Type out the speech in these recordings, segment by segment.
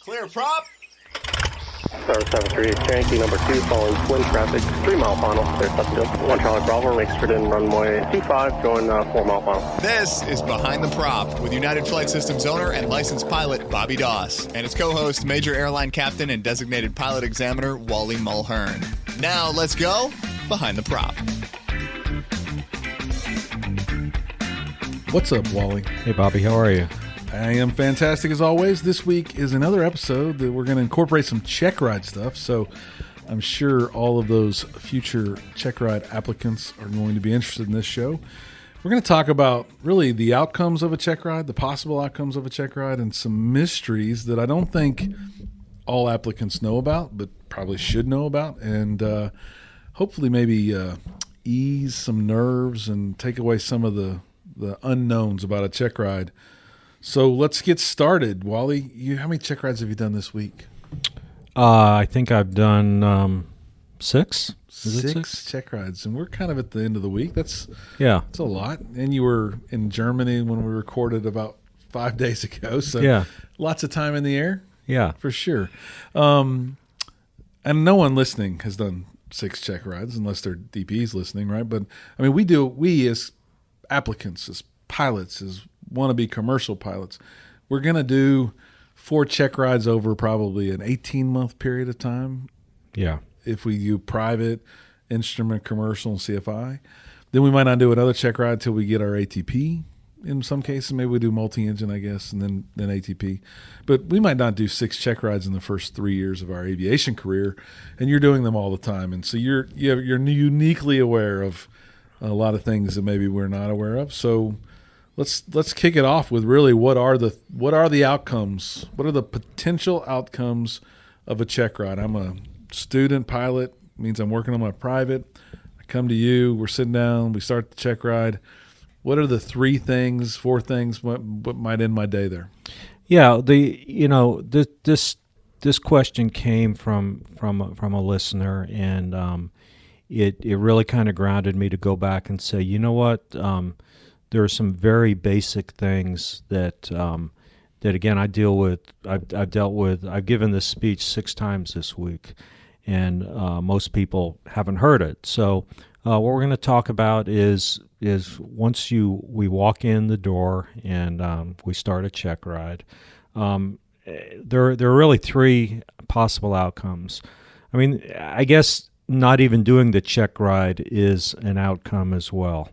Clear prop. Star 738, Yankee number 2, following twin traffic, 3 mile final, clear Pleasantville. 1 Charlie Bravo, exit in runway 25, going 4 mile final. This is Behind the Prop with United Flight Systems owner and licensed pilot Bobby Doss and his co-host, Major Airline Captain and designated pilot examiner Wally Mulhern. Now let's go Behind the Prop. What's up, Wally? Hey, Bobby, how are you? I am fantastic as always. This week is another episode that we're going to incorporate some Checkride stuff, so I'm sure all of those future Checkride applicants are going to be interested in this show. We're going to talk about really the outcomes of a Checkride, the possible outcomes of a Checkride, and some mysteries that I don't think all applicants know about, but probably should know about, and hopefully maybe ease some nerves and take away some of the unknowns about a Checkride. So let's get started. Wally, how many Checkrides have you done this week? I think I've done 6. Is it 6 Checkrides, and we're kind of at the end of the week. That's a lot. And you were in Germany when we recorded about 5 days ago, so lots of time in the air. Yeah, for sure. And no one listening has done 6 Checkrides unless they're DPs listening, right? But I mean, we as applicants, as pilots, as wannabe commercial pilots, we're going to do 4 Checkrides over probably an 18-month period of time. Yeah. If we do private, instrument, commercial, and CFI. Then we might not do another Checkride till we get our ATP. In some cases, maybe we do multi-engine, I guess, and then ATP. But we might not do 6 Checkrides in the first 3 years of our aviation career, and you're doing them all the time. And so you're uniquely aware of a lot of things that maybe we're not aware of. So let's kick it off with really what are the outcomes? What are the potential outcomes of a Checkride? I'm a student pilot, means I'm working on my private. I come to you, we're sitting down, we start the Checkride. What are the 3 things, 4 things what might end my day there? Yeah, this question came from a listener, and it really kind of grounded me to go back and say, you know what? There are some very basic things that again I deal with. I've dealt with. I've given this speech 6 times this week, and most people haven't heard it. So what we're going to talk about is once we walk in the door and we start a Checkride. There are really 3 possible outcomes. I mean, I guess not even doing the Checkride is an outcome as well.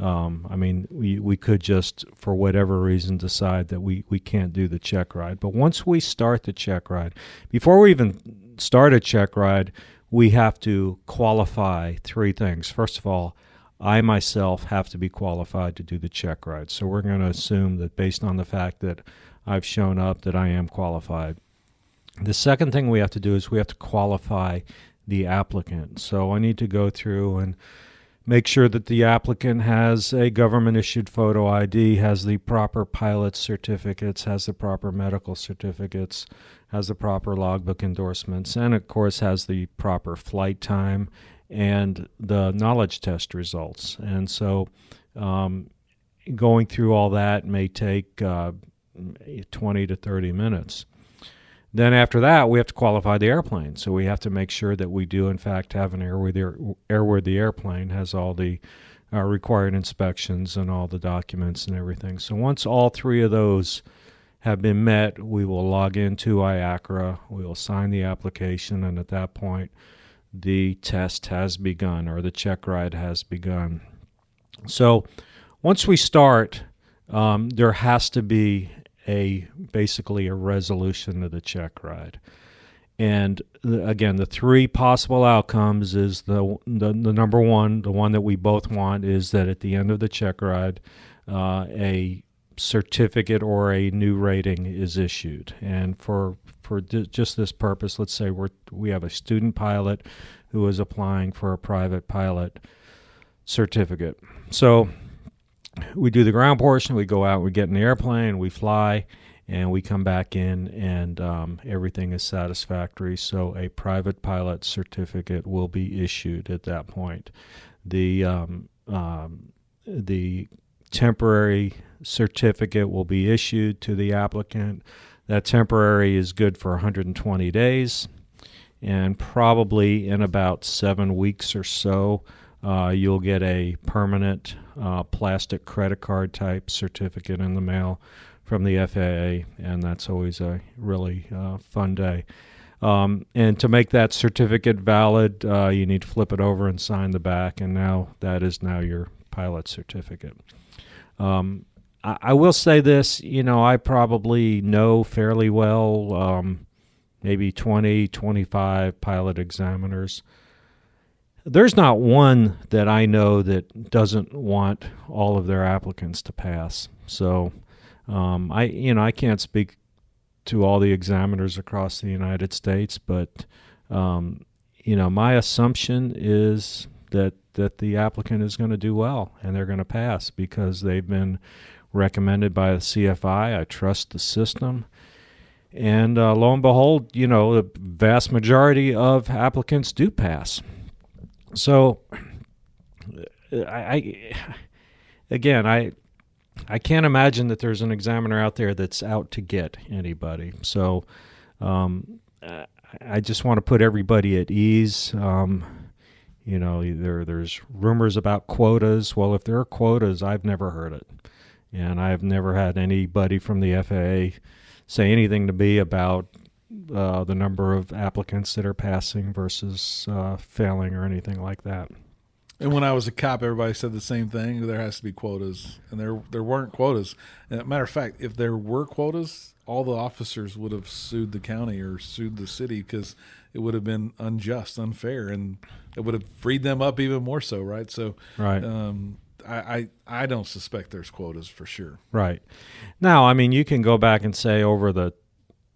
I mean, we could just, for whatever reason, decide that we can't do the Checkride. But once we start the Checkride, before we even start a Checkride, we have to qualify 3 things. First of all, I myself have to be qualified to do the Checkride. So we're going to assume that based on the fact that I've shown up that I am qualified. The second thing we have to do is we have to qualify the applicant. So I need to go through and make sure that the applicant has a government-issued photo ID, has the proper pilot certificates, has the proper medical certificates, has the proper logbook endorsements, and, of course, has the proper flight time and the knowledge test results. And so going through all that may take 20 to 30 minutes. Then after that, we have to qualify the airplane. So we have to make sure that we do, in fact, have an airworthy airplane, has all the required inspections and all the documents and everything. So once all 3 of those have been met, we will log into IACRA, we will sign the application, and at that point, the test has begun, or the Checkride has begun. So once we start, there has to be basically a resolution of the Checkride. And again, the 3 possible outcomes is the number one, the one that we both want, is that at the end of the Checkride, a certificate or a new rating is issued. And for just this purpose, let's say we have a student pilot who is applying for a private pilot certificate. So we do the ground portion, we go out, we get in the airplane, we fly, and we come back in, and everything is satisfactory. So a private pilot certificate will be issued at that point. The temporary certificate will be issued to the applicant. That temporary is good for 120 days, and probably in about 7 weeks or so, you'll get a permanent plastic credit card type certificate in the mail from the FAA, and that's always a really fun day. And to make that certificate valid, you need to flip it over and sign the back, and now that is now your pilot certificate. I will say this, I probably know fairly well maybe 20, 25 pilot examiners. There's not one that I know that doesn't want all of their applicants to pass. So I can't speak to all the examiners across the United States, but my assumption is that the applicant is going to do well and they're going to pass because they've been recommended by the CFI. I trust the system. And lo and behold, the vast majority of applicants do pass. So, I can't imagine that there's an examiner out there that's out to get anybody. So, I just want to put everybody at ease. There's rumors about quotas. Well, if there are quotas, I've never heard it. And I've never had anybody from the FAA say anything to me about the number of applicants that are passing versus failing or anything like that. And when I was a cop, everybody said the same thing. There has to be quotas, and there weren't quotas. And matter of fact, if there were quotas, all the officers would have sued the county or sued the city because it would have been unjust, unfair, and it would have freed them up even more so, right? So, right. I don't suspect there's quotas for sure. Right. Now, you can go back and say over the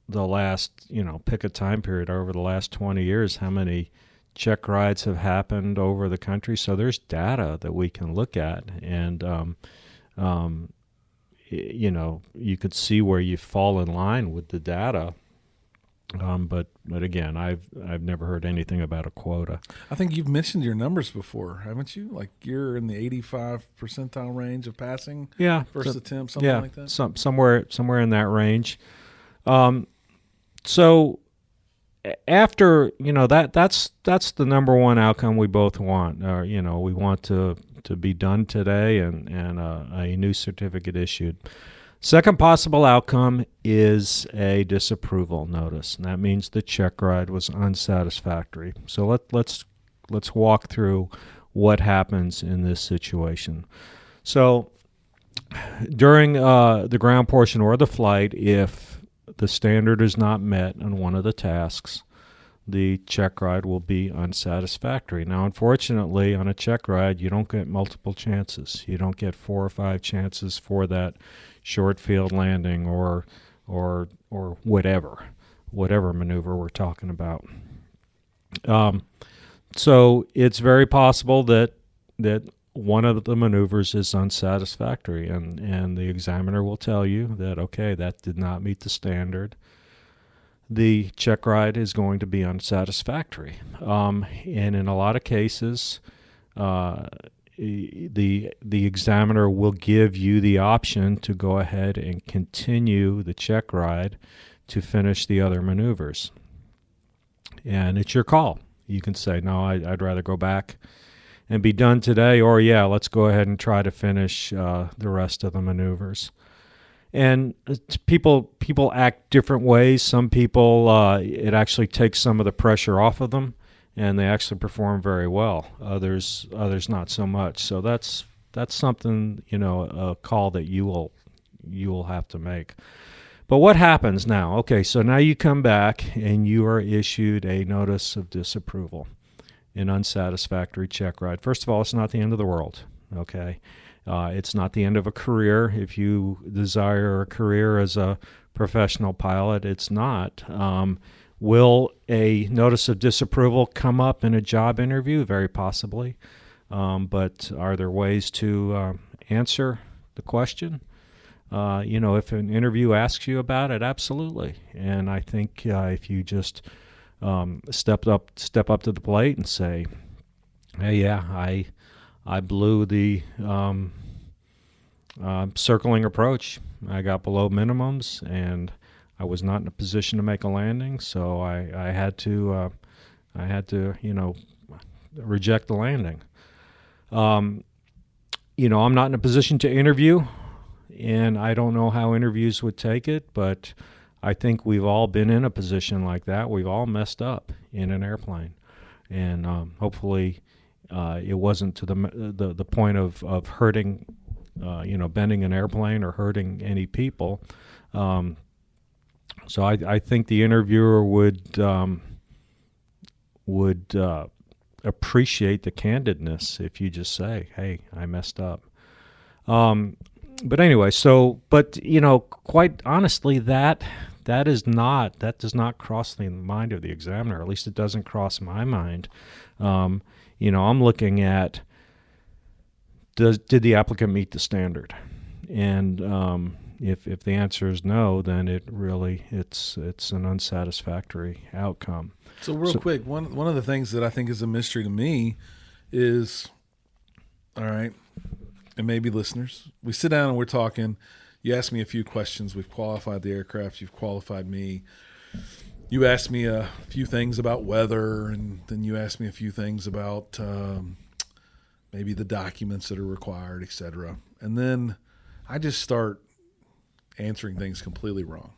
last, pick a time period, over the last 20 years, how many check rides have happened over the country. So there's data that we can look at, and you could see where you fall in line with the data. But again, I've never heard anything about a quota. I think you've mentioned your numbers before, haven't you? Like you're in the 85 percentile range of passing. Yeah, first attempt, something like that. Somewhere in that range. So after that's the number one outcome we both want. We want to be done today and a new certificate issued. Second possible outcome is a disapproval notice, and that means the check ride was unsatisfactory. So let's walk through what happens in this situation. So during the ground portion or the flight, if the standard is not met on one of the tasks, the check ride will be unsatisfactory. Now, unfortunately, on a check ride, you don't get multiple chances. You don't get 4 or 5 chances for that short field landing or whatever maneuver we're talking about. So it's very possible that one of the maneuvers is unsatisfactory, and the examiner will tell you that, okay, that did not meet the standard. The check ride is going to be unsatisfactory. And in a lot of cases, the examiner will give you the option to go ahead and continue the check ride to finish the other maneuvers. And it's your call. You can say, no, I'd rather go back and be done today, or yeah, let's go ahead and try to finish the rest of the maneuvers. And people act different ways. Some people, it actually takes some of the pressure off of them, and they actually perform very well. Others not so much. So that's something, a call that you will have to make. But what happens now? Okay, so now you come back and you are issued a notice of disapproval, an unsatisfactory check ride. First of all, it's not the end of the world. Okay. It's not the end of a career. If you desire a career as a professional pilot, it's not. Will a notice of disapproval come up in a job interview? Very possibly. But are there ways to answer the question? If an interview asks you about it, absolutely. And I think if you just step up to the plate and say, hey, yeah, I blew the circling approach. I got below minimums, and I was not in a position to make a landing, so I had to reject the landing. I'm not in a position to interview, and I don't know how interviews would take it, but I think we've all been in a position like that. We've all messed up in an airplane, and hopefully it wasn't to the point of hurting, bending an airplane or hurting any people. So I think the interviewer would appreciate the candidness if you just say, "Hey, I messed up." But anyway, quite honestly, that does not cross the mind of the examiner. At least it doesn't cross my mind. I'm looking at, did the applicant meet the standard? And if the answer is no, then it's an unsatisfactory outcome. So quick, one of the things that I think is a mystery to me is, all right, and maybe listeners, we sit down and we're talking. You ask me a few questions. We've qualified the aircraft. You've qualified me. You asked me a few things about weather, and then you asked me a few things about maybe the documents that are required, etc. And then I just start answering things completely wrong.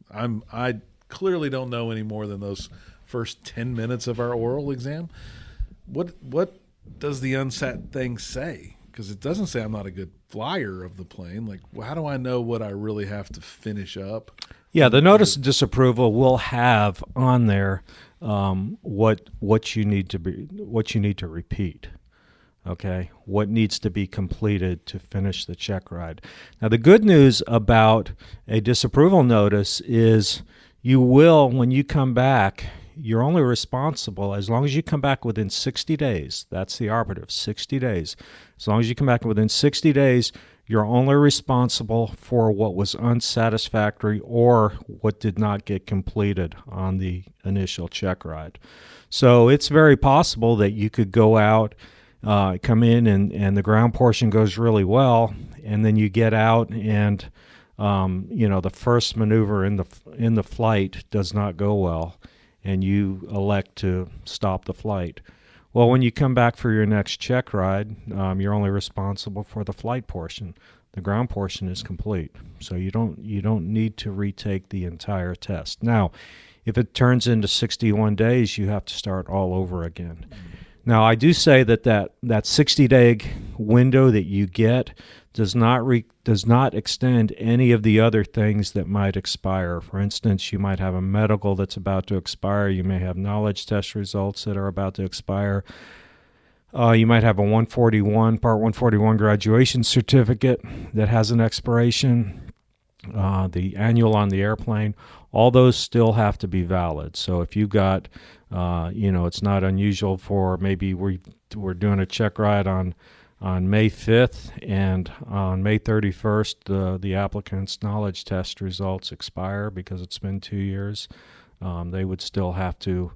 I clearly don't know any more than those first 10 minutes of our oral exam. What does the unsat thing say? Because it doesn't say I'm not a good flyer of the plane. Like, how do I know what I really have to finish up? Yeah, the notice of disapproval will have on there what you need to repeat. Okay, what needs to be completed to finish the check ride. Now, the good news about a disapproval notice is you will, when you come back, you're only responsible as long as you come back within 60 days. That's the operative, 60 days. As long as you come back within 60 days, you're only responsible for what was unsatisfactory or what did not get completed on the initial check ride. So it's very possible that you could go out, come in, and the ground portion goes really well, and then you get out and the first maneuver in the flight does not go well, and you elect to stop the flight. Well, when you come back for your next check ride, you're only responsible for the flight portion. The ground portion is complete, so you don't need to retake the entire test. Now, if it turns into 61 days, you have to start all over again. Now, I do say that 60-day window that you get does not extend any of the other things that might expire. For instance, you might have a medical that's about to expire. You may have knowledge test results that are about to expire. You might have a Part 141 graduation certificate that has an expiration. The annual on the airplane, all those still have to be valid. So if you got, it's not unusual for maybe we're doing a check ride on May 5th, and on May 31st, the applicant's knowledge test results expire because it's been 2 years. They would still have to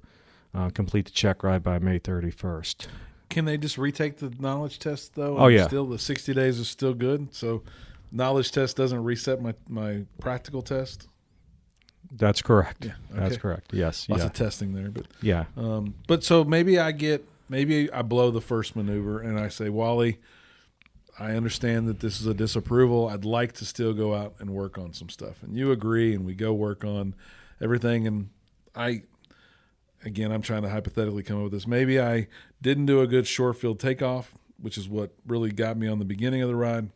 complete the check ride by May 31st. Can they just retake the knowledge test, though? Oh, yeah. Still, the 60 days is still good? So knowledge test doesn't reset my practical test? That's correct. Yeah, okay. That's correct. Yes. Lots of testing there. But yeah. But so maybe I blow the first maneuver and I say, Wally, I understand that this is a disapproval. I'd like to still go out and work on some stuff. And you agree, and we go work on everything. And I'm trying to hypothetically come up with this. Maybe I didn't do a good short field takeoff, which is what really got me on the beginning of the ride.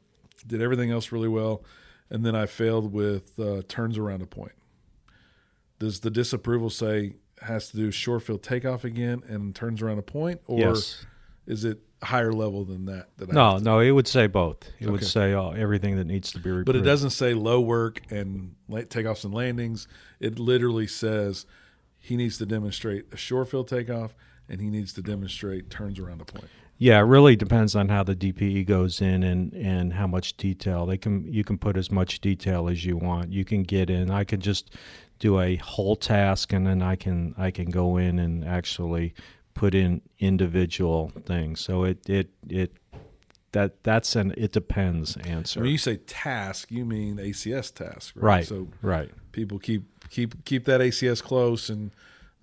Did everything else really well. And then I failed with turns around a point. Does the disapproval say has to do short field takeoff again and turns around a point, or yes. Is it higher level than that? No, it would say both. It would say everything that needs to be reproved. But it doesn't say low work and takeoffs and landings. It literally says he needs to demonstrate a short field takeoff and he needs to demonstrate turns around a point. Yeah, it really depends on how the DPE goes in and how much detail. You can put as much detail as you want. You can get in. I could just do a whole task, and then I can go in and actually put in individual things. So it that's an it depends answer. When you say task, you mean ACS task, right? Right. So Right. people keep that ACS close, and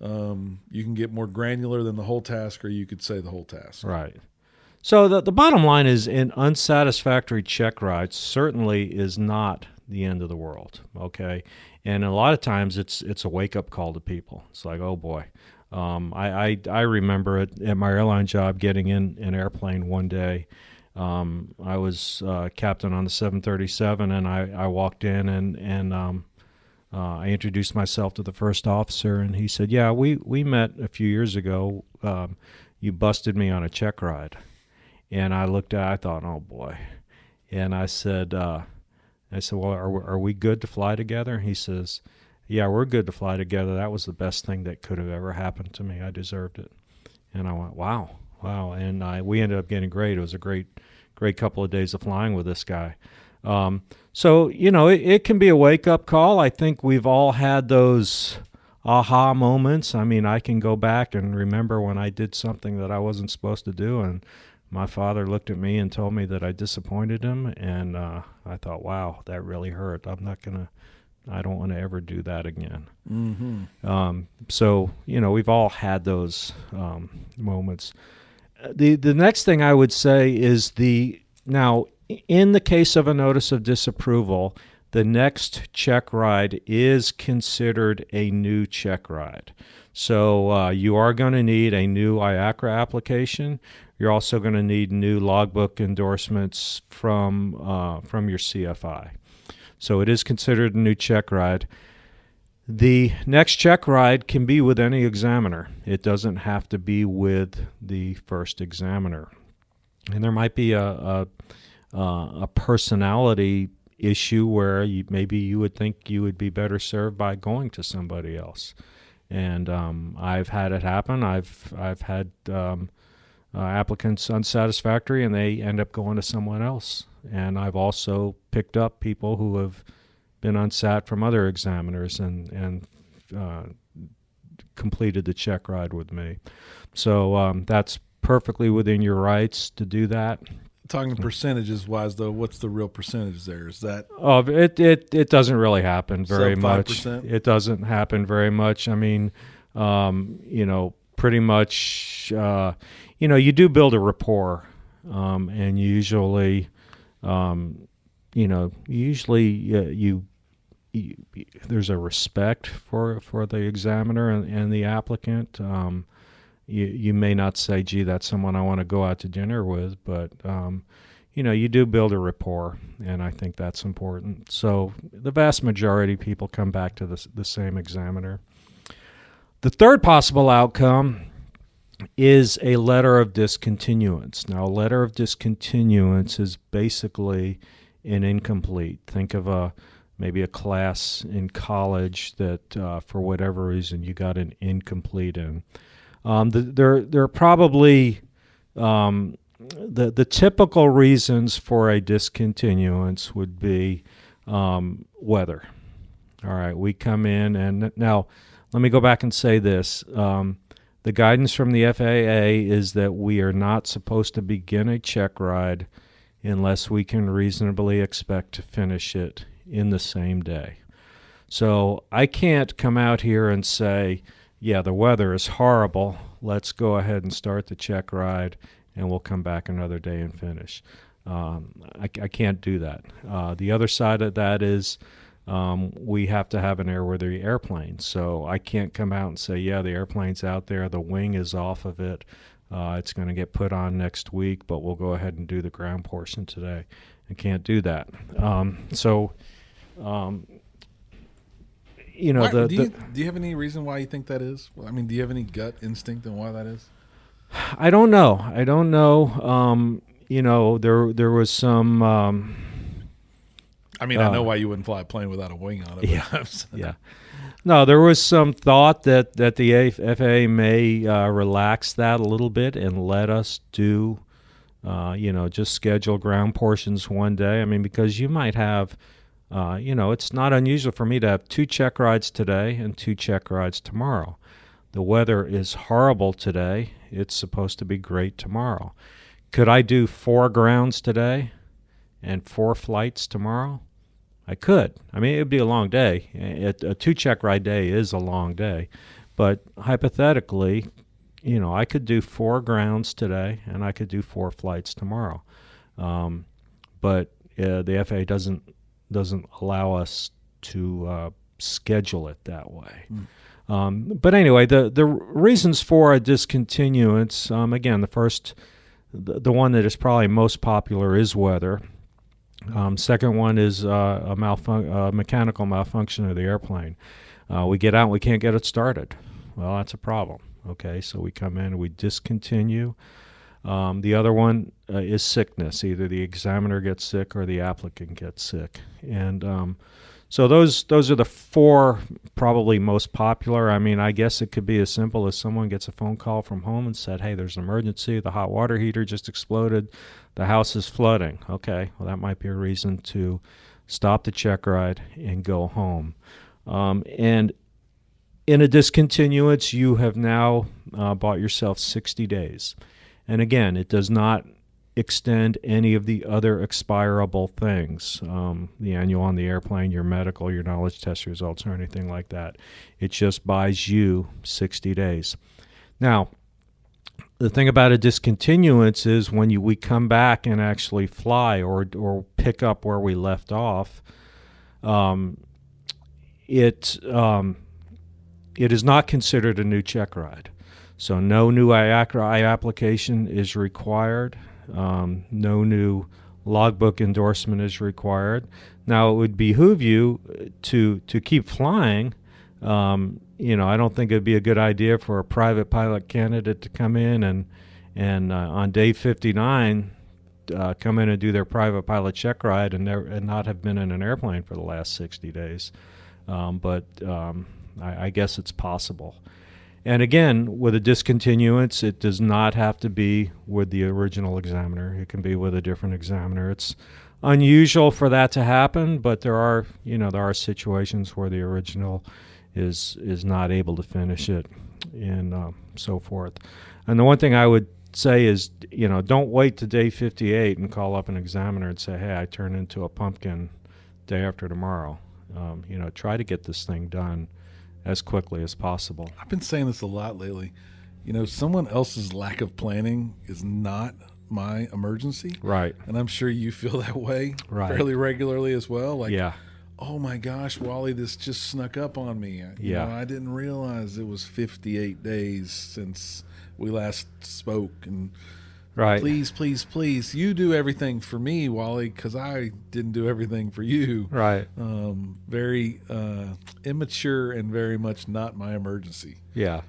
you can get more granular than the whole task, or you could say the whole task. Right. So the bottom line is an unsatisfactory check ride certainly is not the end of the world, okay? And a lot of times it's a wake-up call to people. It's like, oh, boy. I remember it at my airline job getting in an airplane one day. I was captain on the 737, and I walked in and I introduced myself to the first officer, and he said, yeah, we met a few years ago. You busted me on a check ride. And I thought, oh boy. And I said, well, are we good to fly together? He says, yeah, we're good to fly together. That was the best thing that could have ever happened to me. I deserved it. And I went, wow. And we ended up getting great. It was a great couple of days of flying with this guy. So, it can be a wake-up call. I think we've all had those aha moments. I mean, I can go back and remember when I did something that I wasn't supposed to do, and my father looked at me and told me that I disappointed him, and I thought, wow, that really hurt. I don't want to ever do that again. Mm-hmm. So, we've all had those moments. The next thing I would say is now, in the case of a notice of disapproval, the next check ride is considered a new check ride. So you are going to need a new IACRA application. You're also going to need new logbook endorsements from your CFI. So it is considered a new check ride. The next check ride can be with any examiner. It doesn't have to be with the first examiner. And there might be a personality issue where maybe you would think you would be better served by going to somebody else. And I've had it happen. I've had applicants unsatisfactory, and they end up going to someone else. And I've also picked up people who have been unsat from other examiners and completed the check ride with me. So that's perfectly within your rights to do that. Talking percentages wise, though, what's the real percentage there? Is that it doesn't really happen very much. 5%? It doesn't happen very much. I mean, pretty much, you do build a rapport, and usually, there's a respect for the examiner and the applicant. You may not say, gee, that's someone I want to go out to dinner with, but, you do build a rapport, and I think that's important. So the vast majority of people come back to the same examiner. The third possible outcome is a letter of discontinuance. Now, a letter of discontinuance is basically an incomplete. Think of maybe a class in college that for whatever reason you got an incomplete in. There are probably the typical reasons for a discontinuance would be weather. All right, we come in, and now let me go back and say this. The guidance from the FAA is that we are not supposed to begin a check ride unless we can reasonably expect to finish it in the same day. So I can't come out here and say, yeah, the weather is horrible. Let's go ahead and start the check ride, and we'll come back another day and finish. I can't do that. The other side of that is we have to have an airworthy airplane. So I can't come out and say, yeah, the airplane's out there, the wing is off of it. It's going to get put on next week, but we'll go ahead and do the ground portion today. I can't do that. Do you have any reason why you think that is? I mean, do you have any gut instinct on why that is? I don't know. There was some. I know why you wouldn't fly a plane without a wing on it. Yeah. No, there was some thought that the FAA may relax that a little bit and let us do, just schedule ground portions one day. I mean, because you might have, it's not unusual for me to have 2 check rides today and 2 check rides tomorrow. The weather is horrible today. It's supposed to be great tomorrow. Could I do 4 grounds today and 4 flights tomorrow? I could. I mean, it would be a long day. A 2 check ride day is a long day. But hypothetically, I could do 4 grounds today and I could do 4 flights tomorrow. But the FAA doesn't allow us to schedule it that way. But anyway, the reasons for a discontinuance, again, the one that is probably most popular is weather. Second one is a mechanical malfunction of the airplane. We get out and we can't get it started. Well, that's a problem. Okay, so we come in and we discontinue. The other one is sickness. Either the examiner gets sick or the applicant gets sick. And so those are the 4 probably most popular. I mean, I guess it could be as simple as someone gets a phone call from home and said, hey, there's an emergency. The hot water heater just exploded. The house is flooding. Okay, well, that might be a reason to stop the check ride and go home. And in a discontinuance, you have now bought yourself 60 days. And again, it does not extend any of the other expirable things, the annual on the airplane, your medical, your knowledge test results, or anything like that. It just buys you 60 days. Now, the thing about a discontinuance is when we come back and actually fly or pick up where we left off, it is not considered a new check ride. So no new I application is required. No new logbook endorsement is required. Now, it would behoove you to keep flying. I don't think it'd be a good idea for a private pilot candidate to come in and on day 59 come in and do their private pilot check ride and not have been in an airplane for the last 60 days. But I guess it's possible. And again, with a discontinuance, it does not have to be with the original examiner. It can be with a different examiner. It's unusual for that to happen, but there are situations where the original is not able to finish it, and so forth. And the one thing I would say is, don't wait to day 58 and call up an examiner and say, hey, I turned into a pumpkin day after tomorrow. Try to get this thing done as quickly as possible. I've been saying this a lot lately. Someone else's lack of planning is not my emergency. Right. And I'm sure you feel that way fairly regularly as well. Like, yeah. Oh my gosh, Wally, this just snuck up on me. I didn't realize it was 58 days since we last spoke. And right. Please, you do everything for me, Wally, because I didn't do everything for you. Right. Very immature and very much not my emergency. Yeah.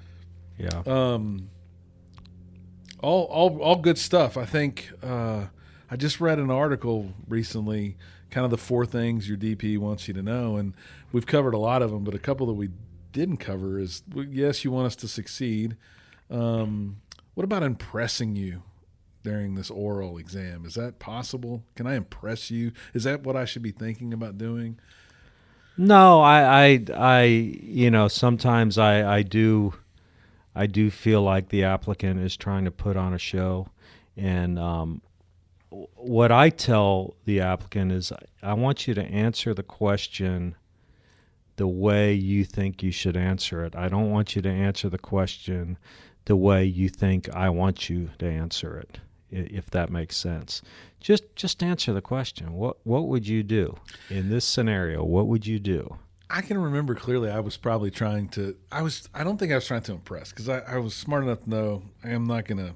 All good stuff. I think I just read an article recently, kind of the 4 things your DP wants you to know, and we've covered a lot of them, but a couple that we didn't cover is, yes, you want us to succeed. What about impressing you during this oral exam? Is that possible? Can I impress you? Is that what I should be thinking about doing? No, I sometimes I do feel like the applicant is trying to put on a show, and what I tell the applicant is, I want you to answer the question the way you think you should answer it. I don't want you to answer the question the way you think I want you to answer it, if that makes sense. Just answer the question. What would you do in this scenario? What would you do? I can remember clearly I was probably trying to – I don't think I was trying to impress, because I was smart enough to know I'm not going to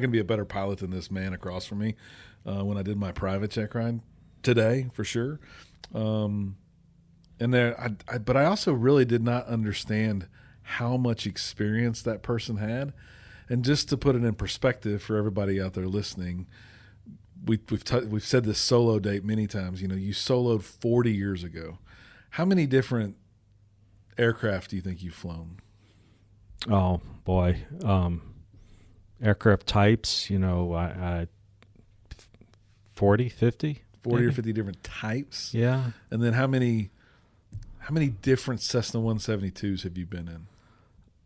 be a better pilot than this man across from me when I did my private check ride today, for sure. But I also really did not understand how much experience that person had. And just to put it in perspective for everybody out there listening, we've said this solo date many times. You soloed 40 years ago. How many different aircraft do you think you've flown? Oh boy, aircraft types. 40, 50? 40 or 50 different types. Yeah. And then how many different Cessna 172s have you been in?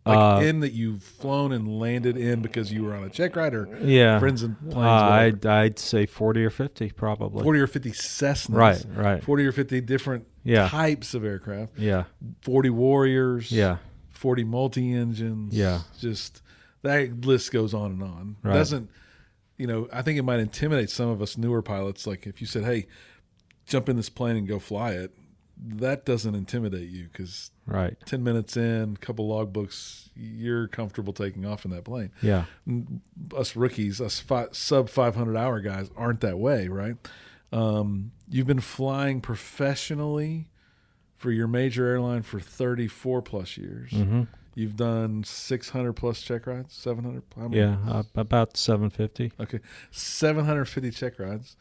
Like in that you've flown and landed in because you were on a check ride or Yeah. friends and planes? I'd say 40 or 50 probably. 40 or 50 Cessnas. Right. 40 or 50 different Yeah. types of aircraft. Yeah. 40 Warriors. Yeah. 40 multi-engines. Yeah. Just that list goes on and on. Right. Doesn't, I think it might intimidate some of us newer pilots. Like if you said, hey, jump in this plane and go fly it, that doesn't intimidate you because Right. 10 minutes in, a couple logbooks, you're comfortable taking off in that plane. Yeah. Us rookies, sub 500 hour guys aren't that way, right? You've been flying professionally for your major airline for 34 plus years. Mm-hmm. You've done 600 plus check rides, 700. How many? Yeah, about 750. Okay, 750 check rides.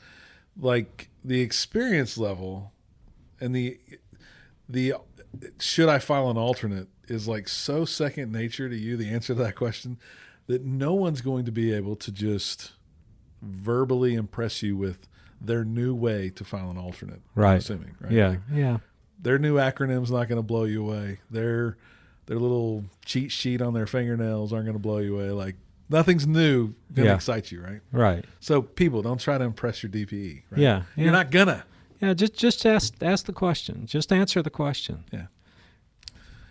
Like the experience level and the should I file an alternate is like so second nature to you, the answer to that question, that no one's going to be able to just verbally impress you with their new way to file an alternate. Right. I'm assuming, right? Yeah. Like, Yeah. their new acronym's not going to blow you away. Their little cheat sheet on their fingernails aren't going to blow you away. Like nothing's new going to excite you, right? Right. So people, don't try to impress your DPE. Right? Yeah. You're not gonna. Yeah, just ask the question. Just answer the question. Yeah.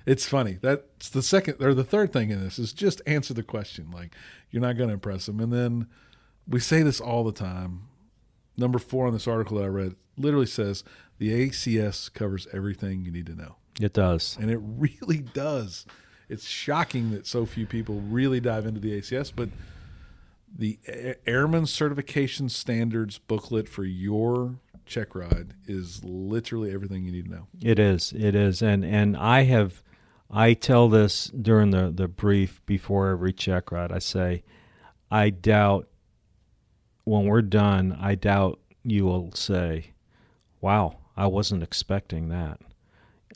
It's funny. That's the second or the third thing in this is just answer the question. Like you're not going to impress them. And then we say this all the time. Number 4 on this article that I read literally says the ACS covers everything you need to know. It does. And it really does. It's shocking that so few people really dive into the ACS, but the Airman Certification Standards booklet for your check ride is literally everything you need to know. It is. And I tell this during the brief before every check ride. I say, I doubt when we're done, I doubt you will say, wow, I wasn't expecting that.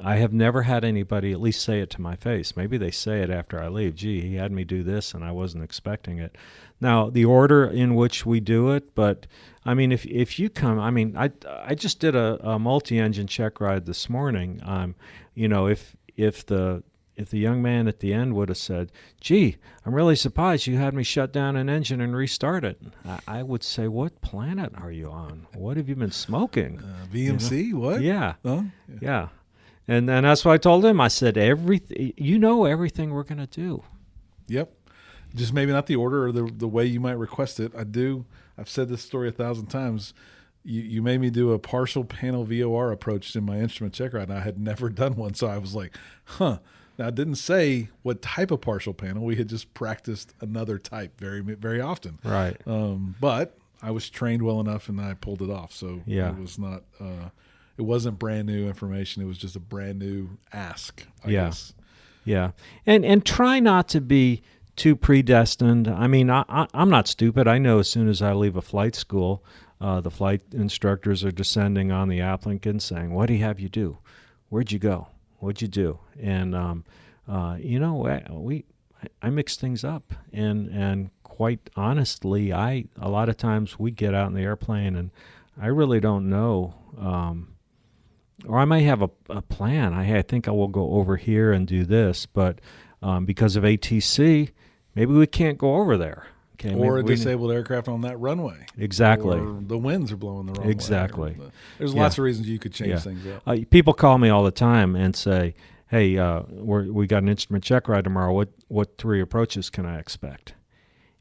I have never had anybody at least say it to my face. Maybe they say it after I leave. Gee, he had me do this and I wasn't expecting it. Now, the order in which we do it, but I mean, if you come, I mean, I just did a multi-engine check ride this morning. If the young man at the end would have said, gee, I'm really surprised you had me shut down an engine and restart it, I would say, what planet are you on? What have you been smoking? VMC? What? Yeah. Huh? Yeah. And that's what I told him. I said, everything we're going to do. Yep. Just maybe not the order or the way you might request it. I've said this story 1,000 times. You made me do a partial panel VOR approach in my instrument check ride, and I had never done one. So I was like, huh. Now, I didn't say what type of partial panel. We had just practiced another type very, very often. Right. But I was trained well enough, and I pulled it off. So it was not it wasn't brand new information. It was just a brand new ask, I guess. Yeah. And try not to be too predestined. I mean, I'm not stupid. I know as soon as I leave a flight school, the flight instructors are descending on the applicant saying, what do you have you do? Where'd you go? What'd you do? And, I mix things up. And quite honestly, a lot of times we get out in the airplane and I really don't know, or I may have a plan. I think I will go over here and do this, but because of ATC, maybe we can't go over there. Okay, or a disabled aircraft on that runway. Exactly. Or the winds are blowing the wrong way. Exactly. There's lots of reasons you could change things up. People call me all the time and say, hey, we got an instrument check ride tomorrow. What 3 approaches can I expect?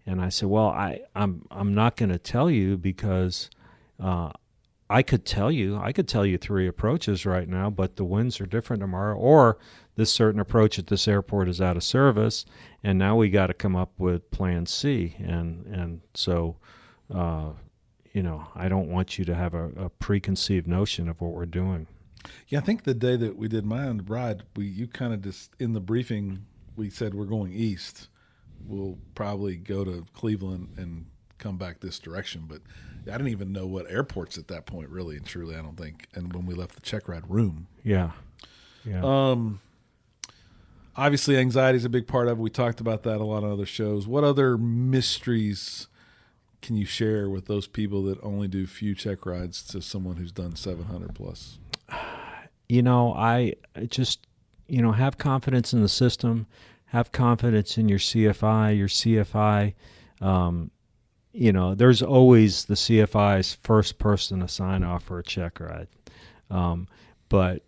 And I said, well, I'm not going to tell you because I could tell you 3 approaches right now, but the winds are different tomorrow, or this certain approach at this airport is out of service, and now we got to come up with plan C. And so, I don't want you to have a preconceived notion of what we're doing. Yeah, I think the day that we did my ride, you kind of just, in the briefing, we said we're going east. We'll probably go to Cleveland and come back this direction, but I didn't even know what airports at that point, really and truly, I don't think. And when we left the check ride room. Yeah. Obviously, anxiety is a big part of it. We talked about that a lot on other shows. What other mysteries can you share with those people that only do few check rides to someone who's done 700 plus? I just, have confidence in the system, have confidence in your CFI. Your CFI, there's always the CFI's first person to sign off for a check ride. But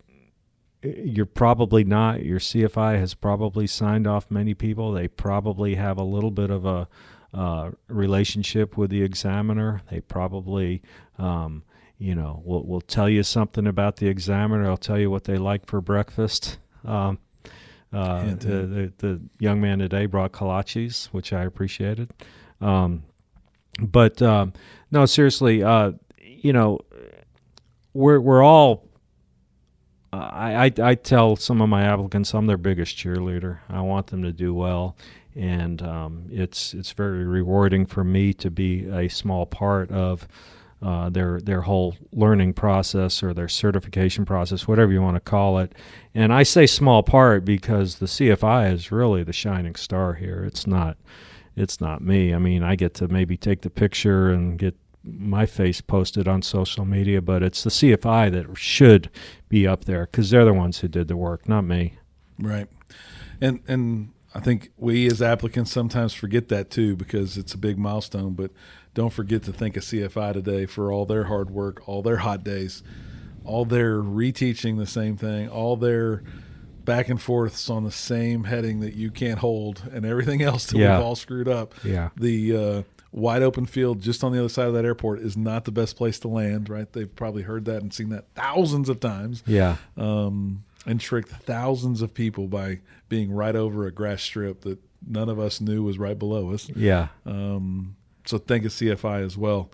you're probably not. Your CFI has probably signed off many people. They probably have a little bit of a relationship with the examiner. They probably, will tell you something about the examiner. They'll tell you what they like for breakfast. The young man today brought kolaches, which I appreciated. But no, seriously, we're all. I tell some of my applicants I'm their biggest cheerleader. I want them to do well, and it's very rewarding for me to be a small part of their whole learning process or their certification process, whatever you want to call it. And I say small part because the CFI is really the shining star here. It's not me. I mean, I get to maybe take the picture and get my face posted on social media, but it's the CFI that should be up there because they're the ones who did the work, not me. Right. And I think we as applicants sometimes forget that too because it's a big milestone, but don't forget to thank a CFI today for all their hard work, all their hot days, all their reteaching the same thing, all their back and forths on the same heading that you can't hold and everything else that we've all screwed up. Yeah. The wide open field just on the other side of that airport is not the best place to land, right? They've probably heard that and seen that thousands of times. Yeah. And tricked thousands of people by being right over a grass strip that none of us knew was right below us. Yeah. So thank you, CFI, as well.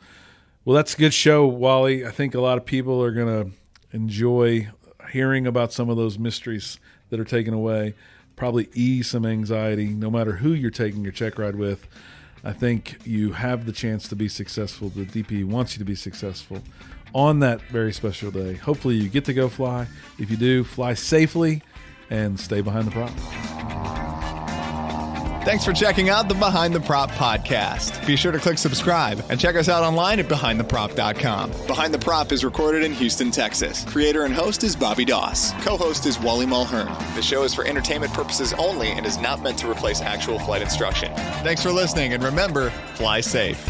Well, that's a good show, Wally. I think a lot of people are going to enjoy hearing about some of those mysteries that are taken away, probably ease some anxiety, no matter who you're taking your check ride with. I think you have the chance to be successful. The DP wants you to be successful on that very special day. Hopefully you get to go fly. If you do, fly safely and stay behind the prop. Thanks for checking out the Behind the Prop podcast. Be sure to click subscribe and check us out online at BehindTheProp.com. Behind the Prop is recorded in Houston, Texas. Creator and host is Bobby Doss. Co-host is Wally Mulhern. The show is for entertainment purposes only and is not meant to replace actual flight instruction. Thanks for listening, and remember, fly safe.